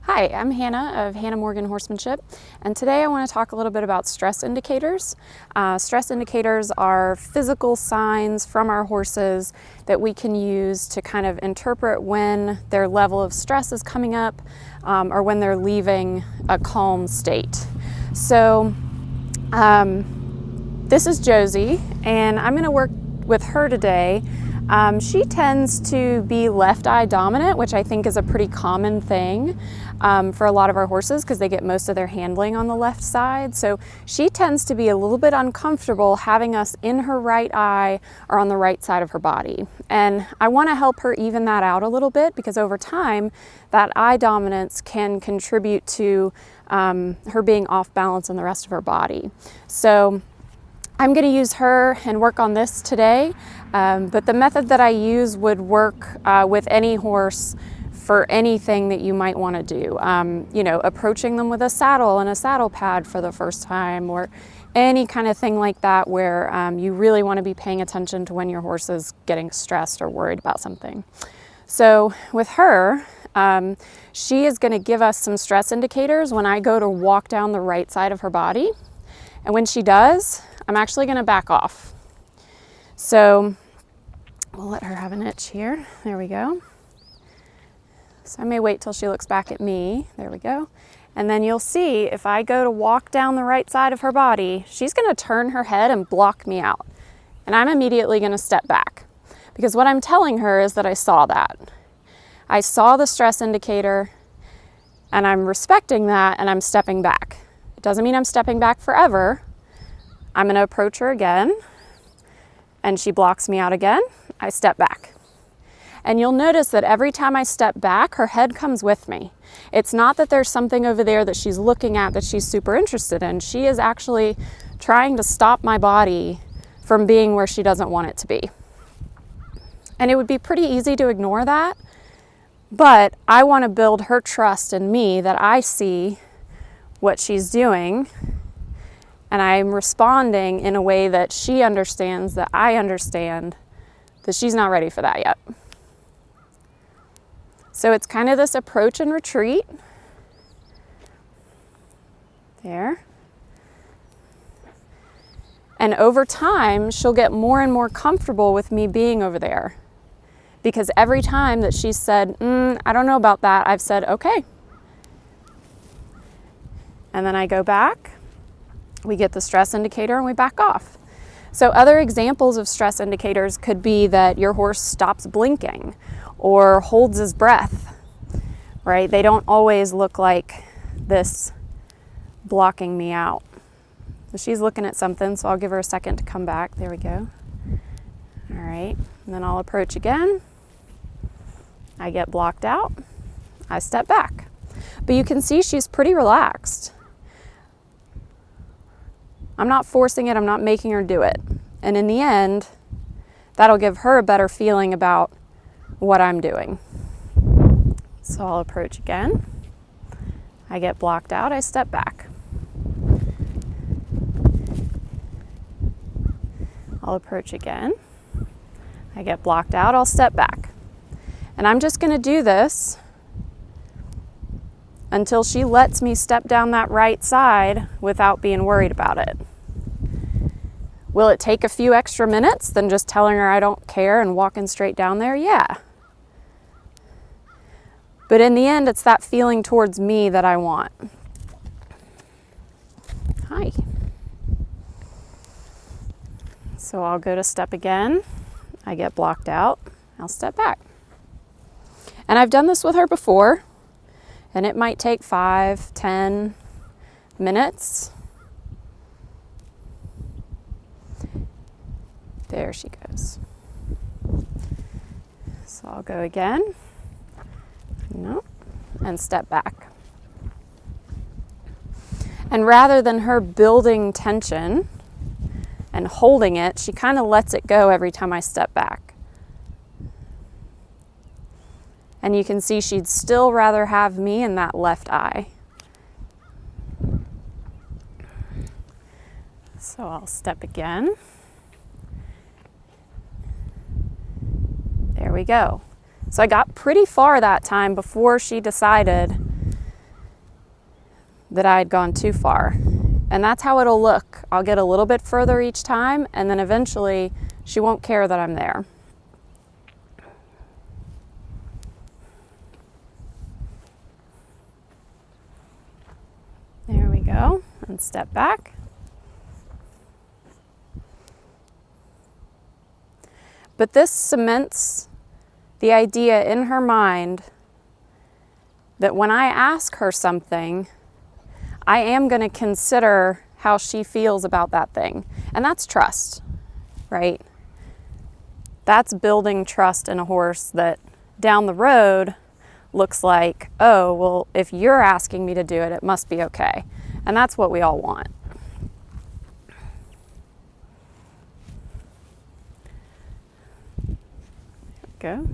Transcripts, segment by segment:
Hi, I'm Hannah of Hannah Morgan Horsemanship, and today I want to talk a little bit about stress indicators. Stress indicators are physical signs from our horses that we can use to kind of interpret when their level of stress is coming up or when they're leaving a calm state. So this is Josie, and I'm going to work with her today. She tends to be left eye dominant, which I think is a pretty common thing for a lot of our horses because they get most of their handling on the left side. So she tends to be a little bit uncomfortable having us in her right eye or on the right side of her body. And I want to help her even that out a little bit because over time that eye dominance can contribute to her being off balance in the rest of her body. So I'm going to use her and work on this today, but the method that I use would work with any horse for anything that you might want to do. You know, approaching them with a saddle and a saddle pad for the first time, or any kind of thing like that where you really want to be paying attention to when your horse is getting stressed or worried about something. So with her, she is going to give us some stress indicators when I go to walk down the right side of her body. And when she does, I'm actually going to back off. So we'll let her have an itch here. There we go. So I may wait till she looks back at me. There we go. And then you'll see if I go to walk down the right side of her body, she's going to turn her head and block me out. And I'm immediately going to step back because what I'm telling her is that I saw that. I saw the stress indicator and I'm respecting that and I'm stepping back. It doesn't mean I'm stepping back forever. I'm going to approach her again, and she blocks me out again. I step back. And you'll notice that every time I step back, her head comes with me. It's not that there's something over there that she's looking at that she's super interested in. She is actually trying to stop my body from being where she doesn't want it to be. And it would be pretty easy to ignore that, but I want to build her trust in me that I see what she's doing and I'm responding in a way that she understands, that I understand, that she's not ready for that yet. So it's kind of this approach and retreat. There. And over time, she'll get more and more comfortable with me being over there. Because every time that she said, I don't know about that, I've said, okay. And then I go back. We get the stress indicator and we back off. So other examples of stress indicators could be that your horse stops blinking or holds his breath, right? They don't always look like this blocking me out. So she's looking at something, so I'll give her a second to come back. There we go. All right, and then I'll approach again. I get blocked out. I step back. But you can see she's pretty relaxed. I'm not forcing it, I'm not making her do it. And in the end, that'll give her a better feeling about what I'm doing. So I'll approach again. I get blocked out, I step back. I'll approach again. I get blocked out, I'll step back. And I'm just gonna do this until she lets me step down that right side without being worried about it. Will it take a few extra minutes than just telling her I don't care and walking straight down there? Yeah. But in the end, it's that feeling towards me that I want. Hi. So I'll go to step again. I get blocked out. I'll step back. And I've done this with her before. And it might take 5, 10 minutes. There she goes. So I'll go again. No, and step back. And rather than her building tension and holding it, she kind of lets it go every time I step back. And you can see she'd still rather have me in that left eye. So I'll step again. There we go. So I got pretty far that time before she decided that I had gone too far. And that's how it'll look. I'll get a little bit further each time, and then eventually she won't care that I'm there. There we go, and step back. But this cements the idea in her mind that when I ask her something, I am going to consider how she feels about that thing. And that's trust, right? That's building trust in a horse that down the road looks like, oh, well, if you're asking me to do it, it must be okay. And that's what we all want. There we go.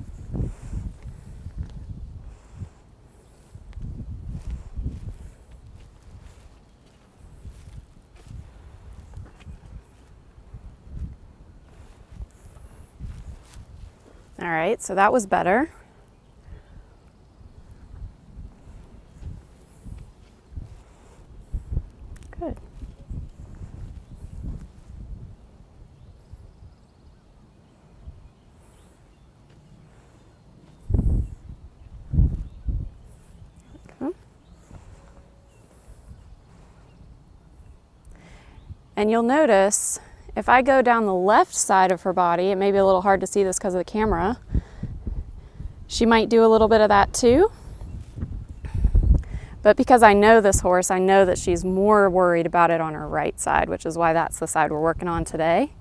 All right, so that was better. Good. Okay. And you'll notice if I go down the left side of her body, it may be a little hard to see this because of the camera, she might do a little bit of that too. But because I know this horse, I know that she's more worried about it on her right side, which is why that's the side we're working on today.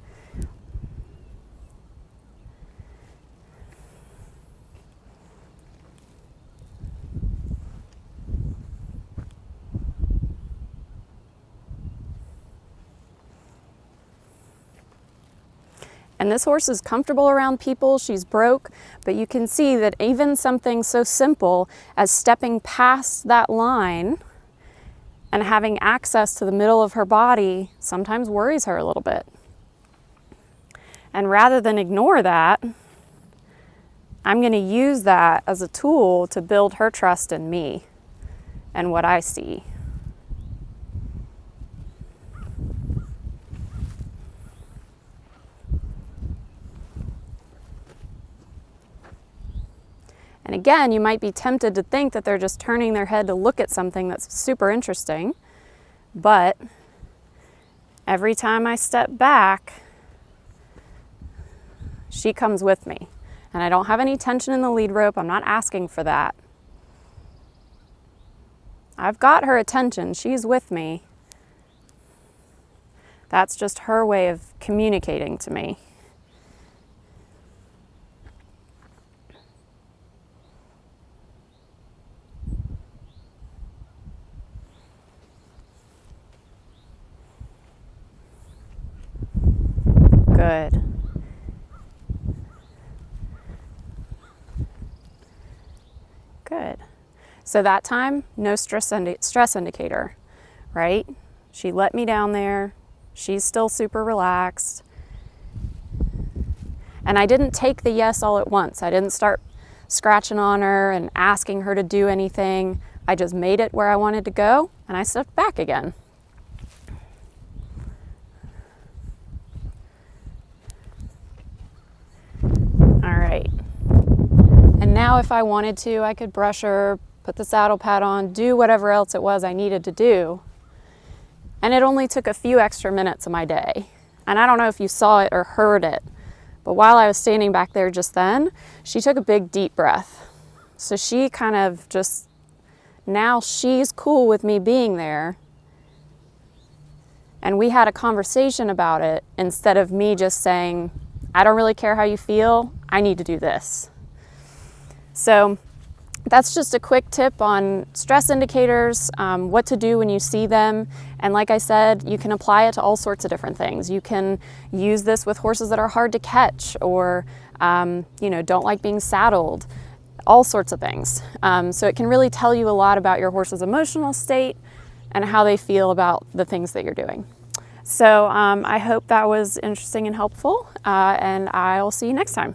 And this horse is comfortable around people, she's broke, but you can see that even something so simple as stepping past that line and having access to the middle of her body sometimes worries her a little bit. And rather than ignore that, I'm going to use that as a tool to build her trust in me and what I see. And again, you might be tempted to think that they're just turning their head to look at something that's super interesting, but every time I step back, she comes with me. And I don't have any tension in the lead rope. I'm not asking for that. I've got her attention. She's with me. That's just her way of communicating to me. Good. Good. So that time, no stress indicator, right? She let me down there. She's still super relaxed. And I didn't take the yes all at once. I didn't start scratching on her and asking her to do anything. I just made it where I wanted to go, and I stepped back again. All right. And now if I wanted to, I could brush her, put the saddle pad on, do whatever else it was I needed to do. And it only took a few extra minutes of my day. And I don't know if you saw it or heard it, but while I was standing back there just then, she took a big deep breath. So she kind of just, now she's cool with me being there. And we had a conversation about it instead of me just saying, I don't really care how you feel, I need to do this. So that's just a quick tip on stress indicators, what to do when you see them. And like I said, you can apply it to all sorts of different things. You can use this with horses that are hard to catch or don't like being saddled, all sorts of things. So it can really tell you a lot about your horse's emotional state and how they feel about the things that you're doing. So I hope that was interesting and helpful, and I'll see you next time.